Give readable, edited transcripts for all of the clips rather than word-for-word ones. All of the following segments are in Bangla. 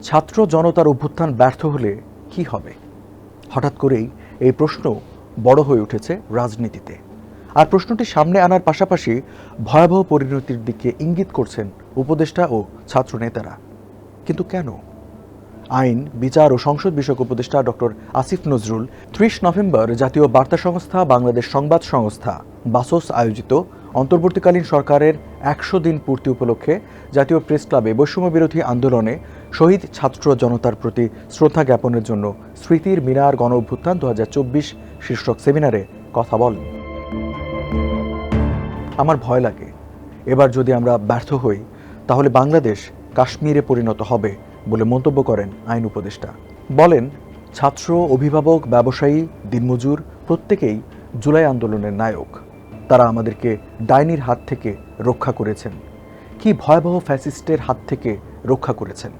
ছাত্র জনতার অভ্যুত্থান ব্যর্থ হলে কি হবে? হঠাৎ করেই এই প্রশ্ন বড় হয়ে উঠেছে রাজনীতিতে। আর প্রশ্নটি সামনে আনার পাশাপাশি ভয়াবহ পরিণতির দিকে ইঙ্গিত করছেন উপদেষ্টা ও ছাত্র নেতারা। কিন্তু কেন? আইন, বিচার ও সংসদ বিষয়ক উপদেষ্টা ডক্টর আসিফ নজরুল ৩০ নভেম্বর জাতীয় বার্তা সংস্থা, বাংলাদেশ সংবাদ সংস্থা বাসস আয়োজিত অন্তর্বর্তীকালীন সরকারের ১০০ দিন পূর্তি উপলক্ষে জাতীয় প্রেস ক্লাবে বৈষম্য বিরোধী আন্দোলনে শহীদ ছাত্র জনতার প্রতি শ্রদ্ধা জ্ঞাপনের জন্য স্মৃতির মিনার গণ অভ্যুত্থান ২০২৪ শীর্ষক সেমিনারে কথা বলেন। আমার ভয় লাগে, এবার যদি আমরা ব্যর্থ হই তাহলে বাংলাদেশ কাশ্মীরে পরিণত হবে বলে মন্তব্য করেন আইন উপদেষ্টা। বলেন, ছাত্র, অভিভাবক, ব্যবসায়ী, দিনমজুর প্রত্যেকেই জুলাই আন্দোলনের নায়ক। তারা আমাদেরকে ডাইনির হাত থেকে রক্ষা করেছেন, কি ভয়াবহ ফ্যাসিস্টের হাত থেকে রক্ষা করেছেন।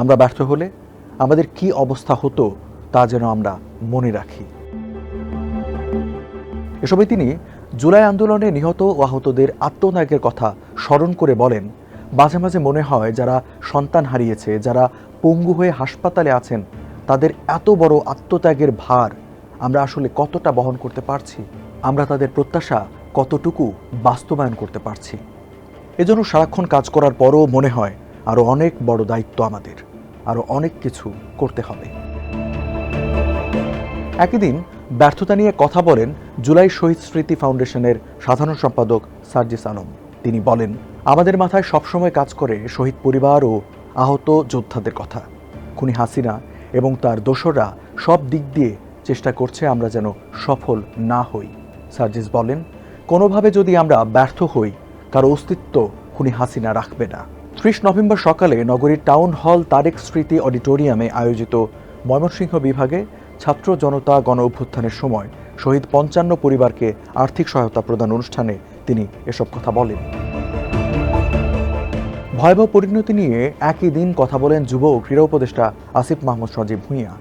আমরা ব্যর্থ হলে আমাদের কি অবস্থা হতো তা যেন আমরা মনে রাখি। এসবে তিনি জুলাই আন্দোলনে নিহত ও আহতদের আত্মত্যাগের কথা স্মরণ করে বলেন, মাঝে মাঝে মনে হয় যারা সন্তান হারিয়েছে, যারা পঙ্গু হয়ে হাসপাতালে আছেন, তাদের এত বড় আত্মত্যাগের ভার আমরা আসলে কতটা বহন করতে পারছি, আমরা তাদের প্রত্যাশা কতটুকু বাস্তবায়ন করতে পারছি। এজন্য সারাক্ষণ কাজ করার পরও মনে হয় আরও অনেক বড় দায়িত্ব আমাদের, আরও অনেক কিছু করতে হবে। একই দিন ব্যর্থতা নিয়ে কথা বলেন জুলাই শহীদ স্মৃতি ফাউন্ডেশনের সাধারণ সম্পাদক সার্জিস আলম। তিনি বলেন, আমাদের মাথায় সবসময় কাজ করে শহীদ পরিবার ও আহত যোদ্ধাদের কথা। খুনি হাসিনা এবং তার দোসররা সব দিক দিয়ে চেষ্টা করছে আমরা যেন সফল না হই। সার্জিস বলেন, কোনোভাবে যদি আমরা ব্যর্থ হই, কারো অস্তিত্ব খুনি হাসিনা রাখবে না। ৩০ নভেম্বর সকালে নগরীর টাউন হল তারেক স্মৃতি অডিটোরিয়ামে আয়োজিত ময়মনসিংহ বিভাগে ছাত্র জনতা গণ অভ্যুত্থানের সময় শহীদ ৫৫ পরিবারকে আর্থিক সহায়তা প্রদান অনুষ্ঠানে তিনি এসব কথা বলেন। ভয়াবহ পরিণতি নিয়ে একই দিন কথা বলেন যুব ও ক্রীড়া উপদেষ্টা আসিফ মাহমুদ সজীব ভূঁইয়া।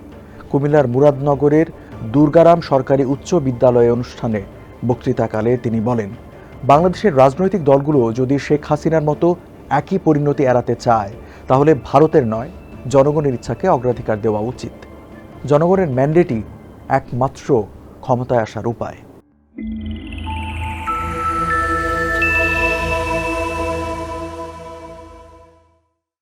কুমিল্লার মুরাদনগরের দুর্গারাম সরকারি উচ্চ বিদ্যালয়ে অনুষ্ঠানে বক্তৃতাকালে তিনি বলেন, বাংলাদেশের রাজনৈতিক দলগুলো যদি শেখ হাসিনার মতো একই পরিণতি এড়াতে চায় তাহলে ভারতের নয়, জনগণের ইচ্ছাকে অগ্রাধিকার দেওয়া উচিত। জনগণের ম্যান্ডেটই একমাত্র ক্ষমতায় আসার উপায়।